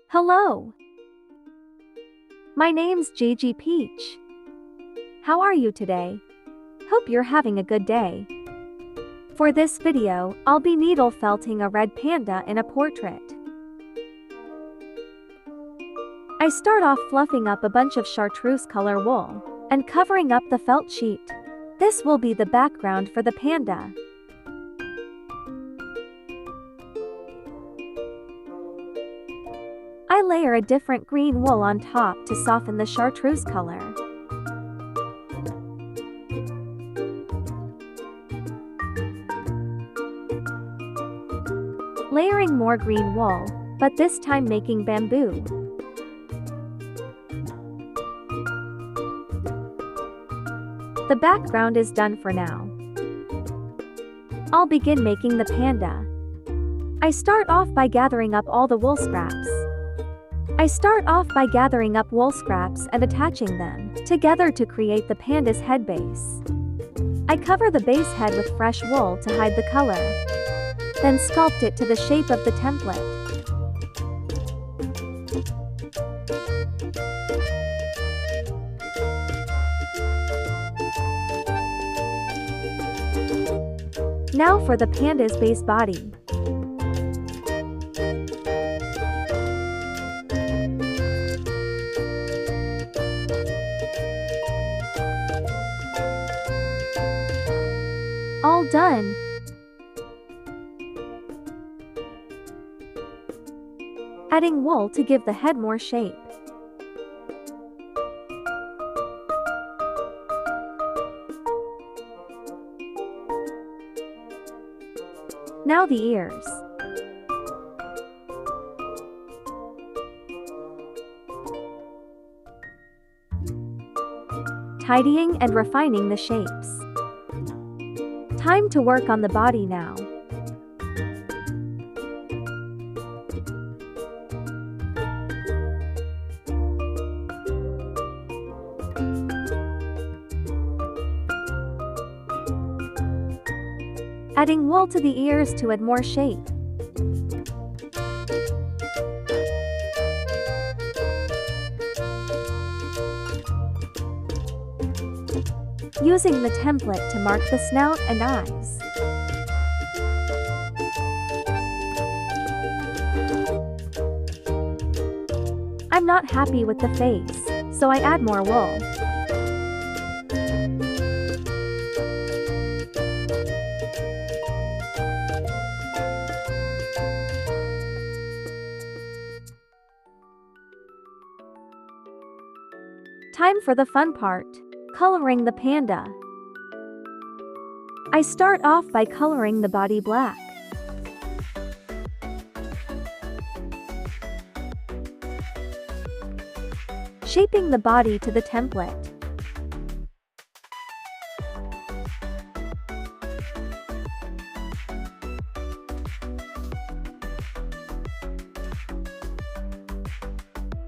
Hello, my name's Gigi Peach. How are you today? Hope you're having a good day. For this video, I'll be needle felting a red panda in a portrait. I start off fluffing up a bunch of chartreuse color wool and covering up the felt sheet. This will be the background for the panda. I layer a different green wool on top to soften the chartreuse color. Layering more green wool, but this time making bamboo. The background is done for now. I'll begin making the panda. I start off by gathering up all the wool scraps. And attaching them together to create the panda's head base. I cover the base head with fresh wool to hide the color, then sculpt it to the shape of the template. Now for the panda's base body. All done. Adding wool to give the head more shape. Now the ears. Tidying and refining the shapes. Time to work on the body now. Adding wool to the ears to add more shape. Using the template to mark the snout and eyes. I'm not happy with the face, so I add more wool. Time for the fun part. Coloring the panda. I start off by coloring the body black. Shaping the body to the template.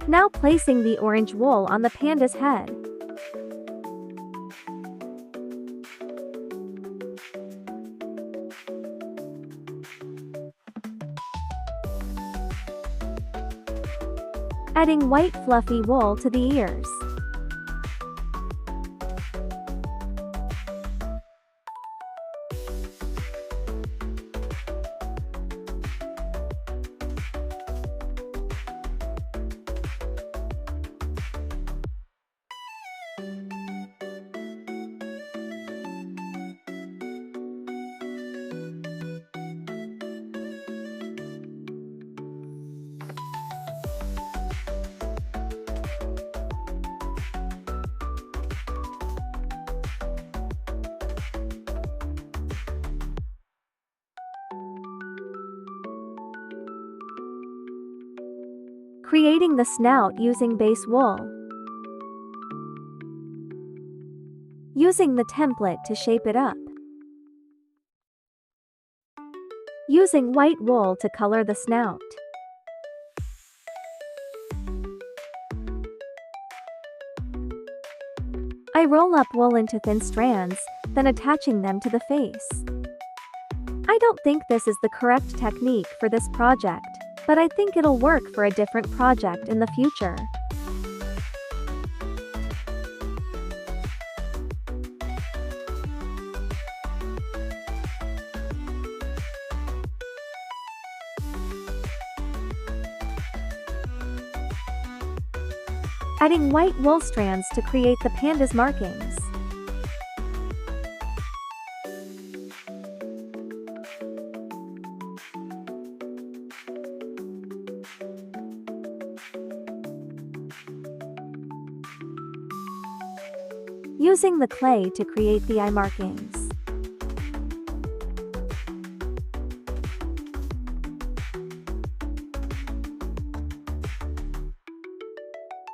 Now placing the orange wool on the panda's head. Adding white fluffy wool to the ears. Creating the snout using base wool. Using the template to shape it up. Using white wool to color the snout. I roll up wool into thin strands, then attaching them to the face. I don't think this is the correct technique for this project, but I think it'll work for a different project in the future. Adding white wool strands to create the panda's markings. Using the clay to create the eye markings.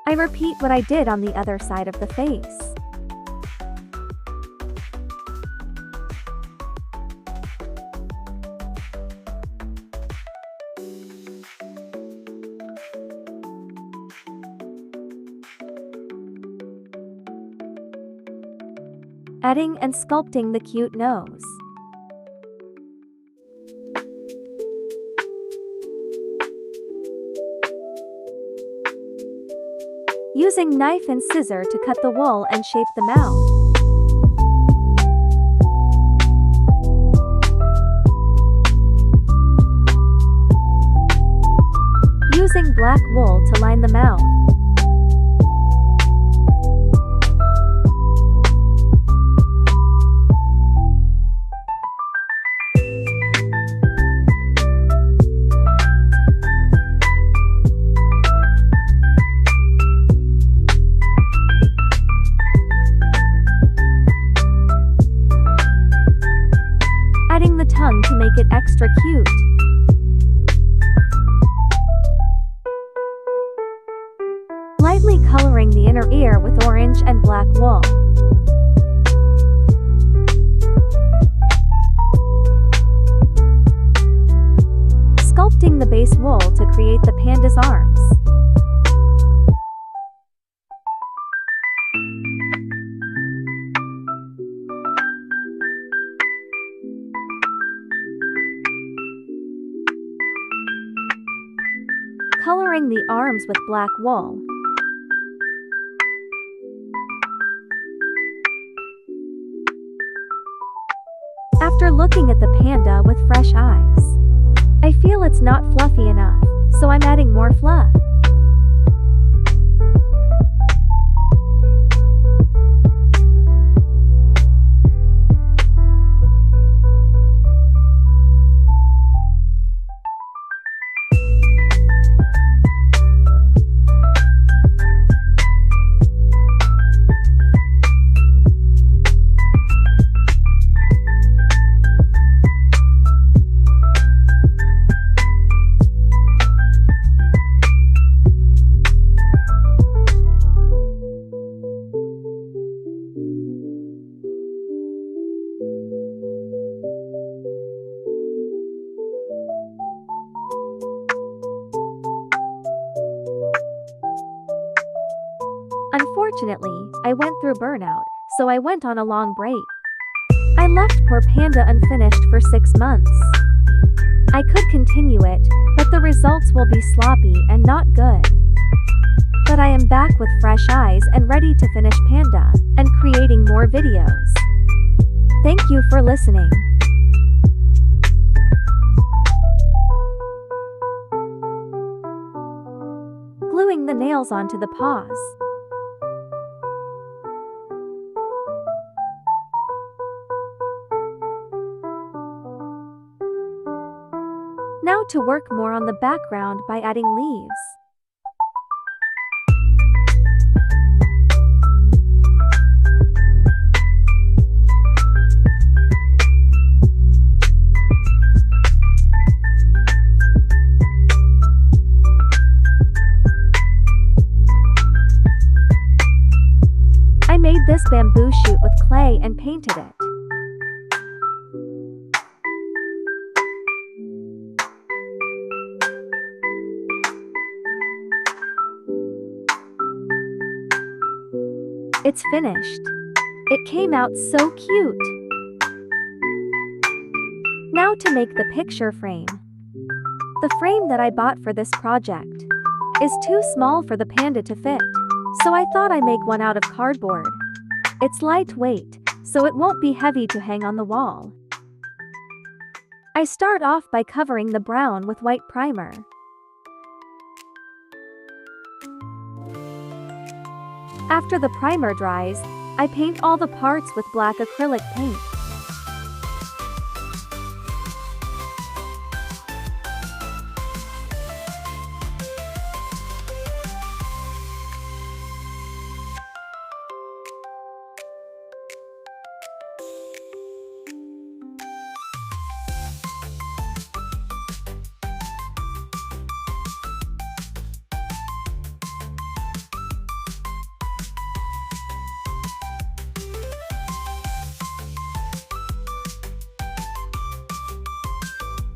I repeat what I did on the other side of the face. Adding and sculpting the cute nose. Using knife and scissor to cut the wool and shape the mouth. Using black wool to line the mouth. Adding the tongue to make it extra cute. Lightly coloring the inner ear with orange and black wool. Sculpting the base wool to create the panda's arms. Coloring the arms with black wool. After looking at the panda with fresh eyes, I feel it's not fluffy enough, so I'm adding more fluff. Unfortunately, I went through burnout, so I went on a long break. I left poor panda unfinished for 6 months. I could continue it, but the results will be sloppy and not good. But I am back with fresh eyes and ready to finish panda, and creating more videos. Thank you for listening. Gluing the nails onto the paws. Now to work more on the background by adding leaves. I made this bamboo shoot with clay and painted it. It's finished. It came out so cute. Now to make the picture frame. The frame that I bought for this project is too small for the panda to fit, so I thought I'd make one out of cardboard. It's lightweight, so it won't be heavy to hang on the wall. I start off by covering the brown with white primer. After the primer dries, I paint all the parts with black acrylic paint.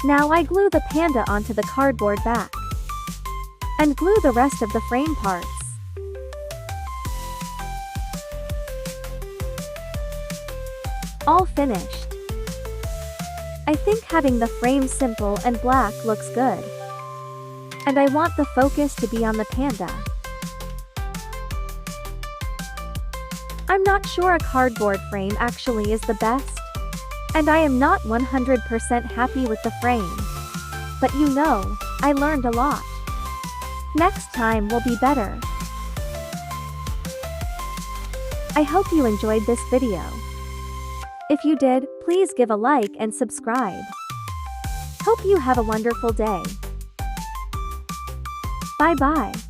Now I glue the panda onto the cardboard back and glue the rest of the frame parts. All finished. I think having the frame simple and black looks good. And I want the focus to be on the panda. I'm not sure a cardboard frame actually is the best. And I am not 100% happy with the frame. But you know, I learned a lot. Next time will be better. I hope you enjoyed this video. If you did, please give a like and subscribe. Hope you have a wonderful day. Bye bye.